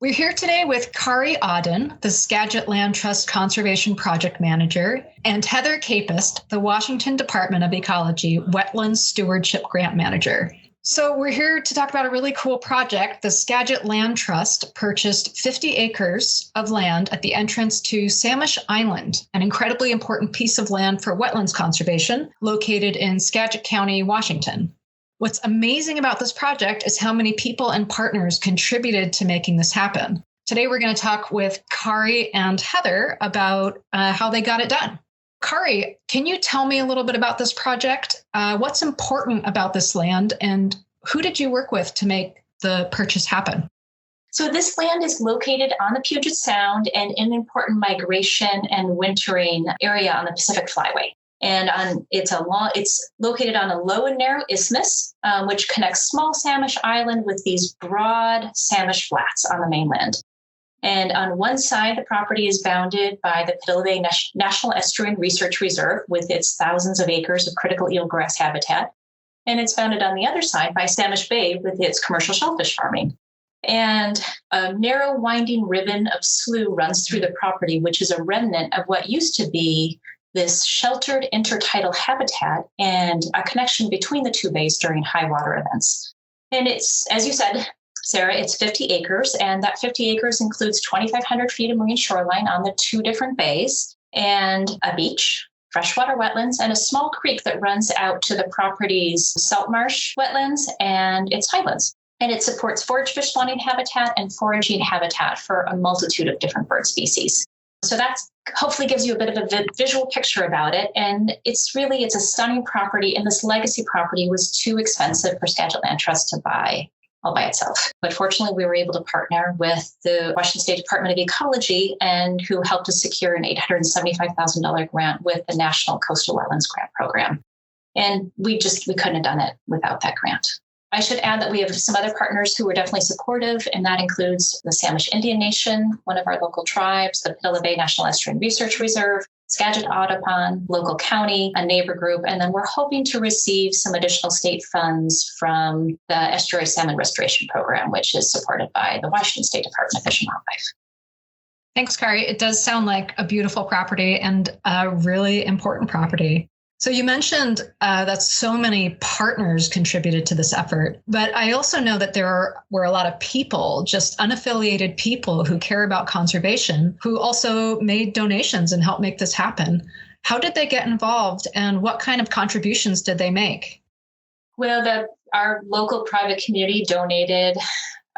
We're here today with Kari Odden, the Skagit Land Trust Conservation Project Manager, and Heather Kapust, the Washington Department of Ecology Wetlands Stewardship Grant Manager. So we're here to talk about a really cool project. The Skagit Land Trust purchased 50 acres of land at the entrance to Samish Island, an incredibly important piece of land for wetlands conservation located in Skagit County, Washington. What's amazing about this project is how many people and partners contributed to making this happen. Today, we're going to talk with Kari and Heather about how they got it done. Kari, can you tell me a little bit about this project? What's important about this land, and who did you work with to make the purchase happen? So this land is located on the Puget Sound and in an important migration and wintering area on the Pacific Flyway. And it's located on a low and narrow isthmus, which connects small Samish Island with these broad Samish flats on the mainland. And on one side, the property is bounded by the Pidala Bay National Estuarine Research Reserve with its thousands of acres of critical eelgrass habitat. And it's bounded on the other side by Samish Bay with its commercial shellfish farming. And a narrow winding ribbon of slough runs through the property, which is a remnant of what used to be this sheltered intertidal habitat and a connection between the two bays during high water events. And it's, as you said, Sarah, it's 50 acres, and that 50 acres includes 2,500 feet of marine shoreline on the two different bays and a beach, freshwater wetlands, and a small creek that runs out to the property's salt marsh wetlands and its tidelands. And it supports forage fish spawning habitat and foraging habitat for a multitude of different bird species. So that hopefully gives you a bit of a visual picture about it. And it's a stunning property. And this legacy property was too expensive for Skagit Land Trust to buy all by itself. But fortunately, we were able to partner with the Washington State Department of Ecology, and who helped us secure an $875,000 grant with the National Coastal Wetlands Grant Program. And we couldn't have done it without that grant. I should add that we have some other partners who were definitely supportive, and that includes the Samish Indian Nation, one of our local tribes, the Pidala Bay National Estuarine Research Reserve, Skagit Audubon, local county, a neighbor group, and then we're hoping to receive some additional state funds from the Estuary Salmon Restoration Program, which is supported by the Washington State Department of Fish and Wildlife. Thanks, Kari. It does sound like a beautiful property and a really important property. So you mentioned that so many partners contributed to this effort, but I also know that there were a lot of people, just unaffiliated people who care about conservation, who also made donations and helped make this happen. How did they get involved, and what kind of contributions did they make? Well, our local private community donated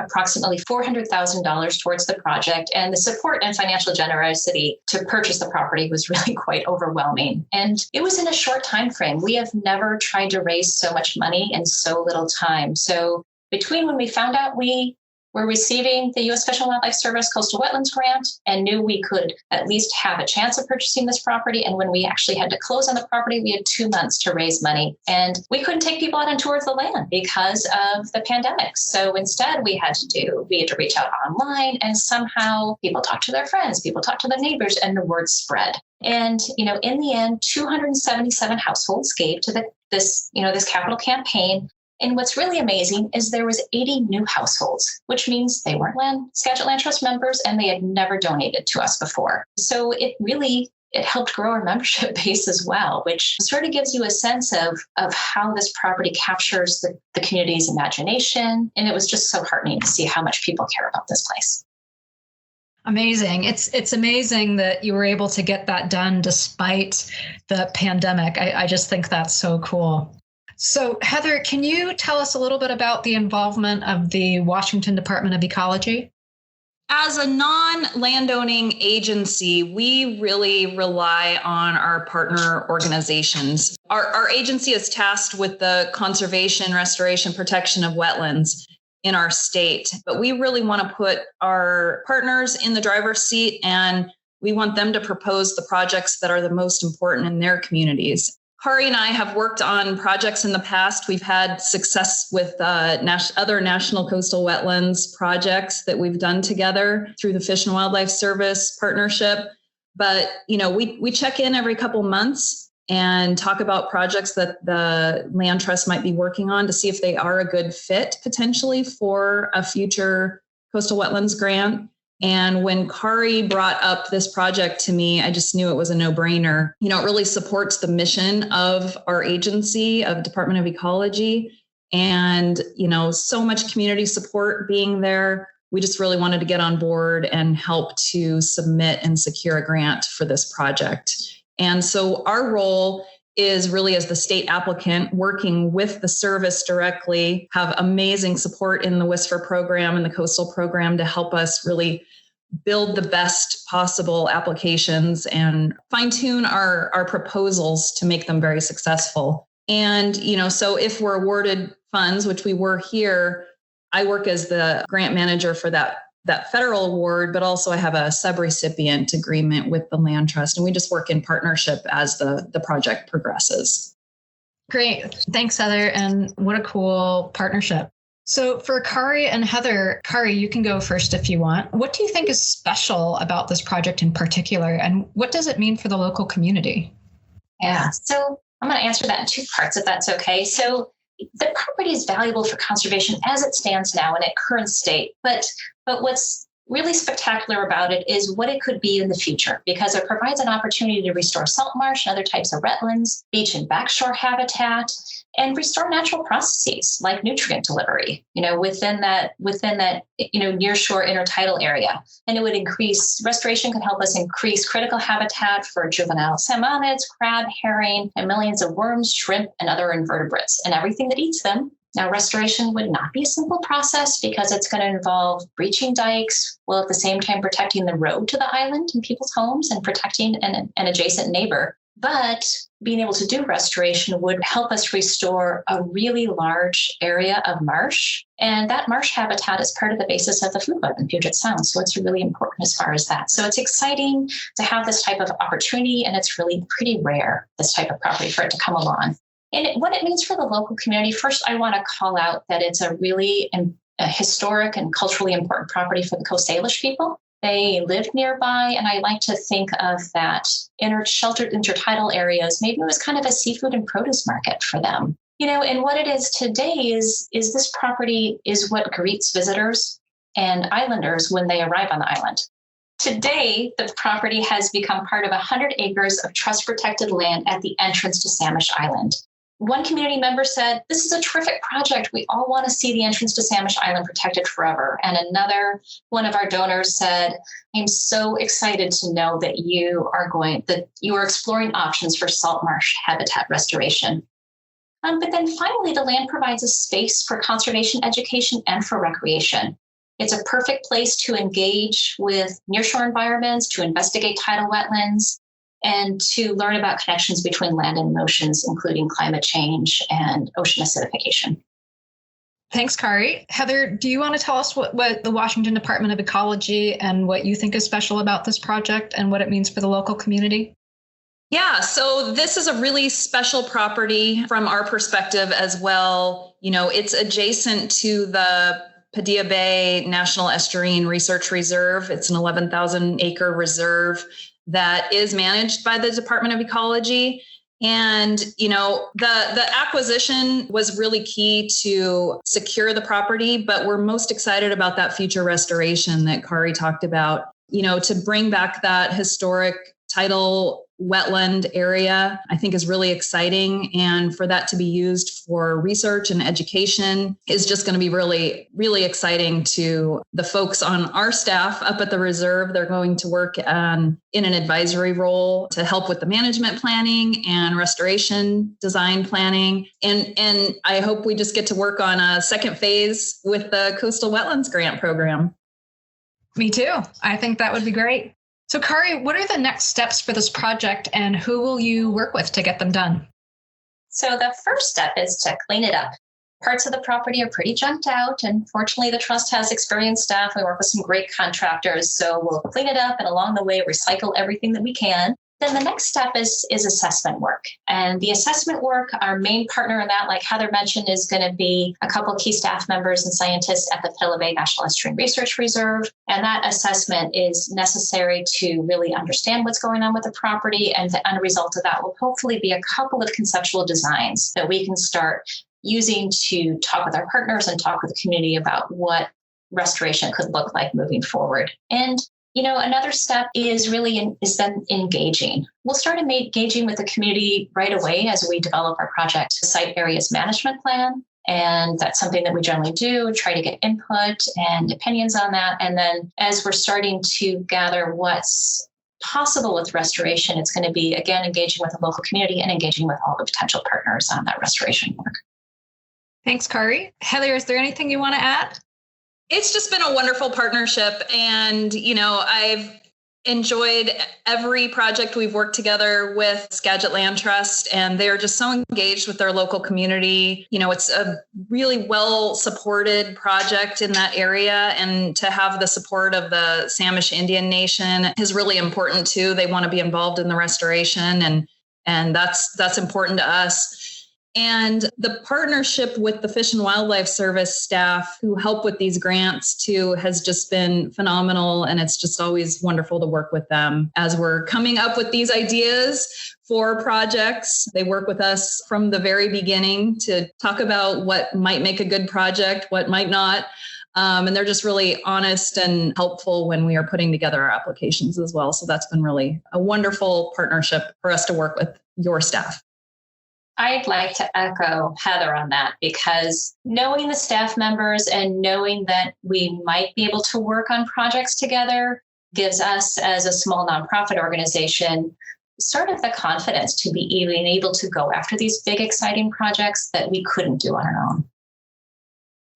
approximately $400,000 towards the project, and the support and financial generosity to purchase the property was really quite overwhelming. And it was in a short time frame. We have never tried to raise so much money in so little time. So between when we found out we were receiving the U.S. Fish and Wildlife Service Coastal Wetlands Grant and knew we could at least have a chance of purchasing this property, and when we actually had to close on the property, we had 2 months to raise money. And we couldn't take people out on tours of the land because of the pandemic. So instead, we had to reach out online, and somehow people talked to their friends, people talked to their neighbors, and the word spread. And, in the end, 277 households gave to this capital campaign. And what's really amazing is there was 80 new households, which means they weren't Skagit Land Trust members and they had never donated to us before. So it helped grow our membership base as well, which sort of gives you a sense of how this property captures the community's imagination. And it was just so heartening to see how much people care about this place. Amazing. It's amazing that you were able to get that done despite the pandemic. I just think that's so cool. So, Heather, can you tell us a little bit about the involvement of the Washington Department of Ecology? As a non-landowning agency, we really rely on our partner organizations. Our agency is tasked with the conservation, restoration, protection of wetlands in our state, but we really want to put our partners in the driver's seat, and we want them to propose the projects that are the most important in their communities. Kari and I have worked on projects in the past. We've had success with other national coastal wetlands projects that we've done together through the Fish and Wildlife Service partnership. But, we check in every couple months and talk about projects that the Land Trust might be working on to see if they are a good fit potentially for a future Coastal Wetlands grant. And when Kari brought up this project to me, I just knew it was a no-brainer. It really supports the mission of our agency, of Department of Ecology. And, so much community support being there. We just really wanted to get on board and help to submit and secure a grant for this project. And so our role is really as the state applicant, working with the service directly, have amazing support in the WSFR program and the coastal program to help us really build the best possible applications and fine tune our proposals to make them very successful. And, so if we're awarded funds, which we were here, I work as the grant manager for that federal award, but also I have a subrecipient agreement with the Land Trust, and we just work in partnership as the project progresses. Great. Thanks, Heather. And what a cool partnership. So for Kari and Heather, Kari, you can go first if you want. What do you think is special about this project in particular, and what does it mean for the local community? Yeah, so I'm going to answer that in two parts, if that's okay. So the property is valuable for conservation as it stands now in its current state, but what's really spectacular about it is what it could be in the future, because it provides an opportunity to restore salt marsh and other types of wetlands, beach and backshore habitat, and restore natural processes like nutrient delivery, within that nearshore intertidal area. And it would restoration could help us increase critical habitat for juvenile salmonids, crab, herring, and millions of worms, shrimp, and other invertebrates, and everything that eats them. Now, restoration would not be a simple process because it's going to involve breaching dikes, while at the same time protecting the road to the island and people's homes and protecting an adjacent neighbor. But being able to do restoration would help us restore a really large area of marsh. And that marsh habitat is part of the basis of the food web in Puget Sound. So it's really important as far as that. So it's exciting to have this type of opportunity, and it's really pretty rare, this type of property, for it to come along. And what it means for the local community, first, I want to call out that it's a really historic and culturally important property for the Coast Salish people. They live nearby, and I like to think of that sheltered intertidal areas. Maybe it was kind of a seafood and produce market for them. And what it is today is this property is what greets visitors and islanders when they arrive on the island. Today, the property has become part of 100 acres of trust-protected land at the entrance to Samish Island. One community member said, "This is a terrific project. We all want to see the entrance to Samish Island protected forever." And another one of our donors said, "I'm so excited to know that you are exploring options for salt marsh habitat restoration." But then finally, the land provides a space for conservation education and for recreation. It's a perfect place to engage with nearshore environments, to investigate tidal wetlands, and to learn about connections between land and oceans, including climate change and ocean acidification. Thanks, Kari. Heather, do you want to tell us what the Washington Department of Ecology and what you think is special about this project and what it means for the local community? Yeah, so this is a really special property from our perspective as well. It's adjacent to the Padilla Bay National Estuarine Research Reserve. It's an 11,000 acre reserve that is managed by the Department of Ecology. And, the acquisition was really key to secure the property, but we're most excited about that future restoration that Kari talked about, to bring back that historic tidal wetland area, I think is really exciting. And for that to be used for research and education is just going to be really, really exciting to the folks on our staff up at the reserve. They're going to work in an advisory role to help with the management planning and restoration design planning. And I hope we just get to work on a second phase with the Coastal Wetlands Grant Program. Me too. I think that would be great. So Kari, what are the next steps for this project and who will you work with to get them done? So the first step is to clean it up. Parts of the property are pretty junked out, and fortunately the Trust has experienced staff. We work with some great contractors, so we'll clean it up and along the way recycle everything that we can. Then the next step is assessment work. And the assessment work, our main partner in that, like Heather mentioned, is going to be a couple of key staff members and scientists at the Padilla Bay National Estuarine Research Reserve. And that assessment is necessary to really understand what's going on with the property. And the end result of that will hopefully be a couple of conceptual designs that we can start using to talk with our partners and talk with the community about what restoration could look like moving forward. And another step is then engaging. We'll start engaging with the community right away as we develop our project site areas management plan. And that's something that we generally do, try to get input and opinions on that. And then as we're starting to gather what's possible with restoration, it's going to be, again, engaging with the local community and engaging with all the potential partners on that restoration work. Thanks, Kari. Heather, is there anything you want to add? It's just been a wonderful partnership. And, I've enjoyed every project we've worked together with Skagit Land Trust, and they're just so engaged with their local community. It's a really well supported project in that area, and to have the support of the Samish Indian Nation is really important too. They want to be involved in the restoration, and that's important to us. And the partnership with the Fish and Wildlife Service staff who help with these grants too has just been phenomenal. And it's just always wonderful to work with them as we're coming up with these ideas for projects. They work with us from the very beginning to talk about what might make a good project, what might not. And they're just really honest and helpful when we are putting together our applications as well. So that's been really a wonderful partnership for us to work with your staff. I'd like to echo Heather on that, because knowing the staff members and knowing that we might be able to work on projects together gives us, as a small nonprofit organization, sort of the confidence to be even able to go after these big, exciting projects that we couldn't do on our own.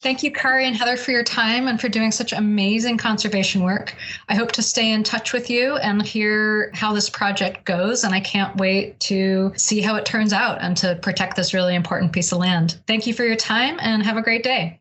Thank you, Kari and Heather, for your time and for doing such amazing conservation work. I hope to stay in touch with you and hear how this project goes. And I can't wait to see how it turns out and to protect this really important piece of land. Thank you for your time and have a great day.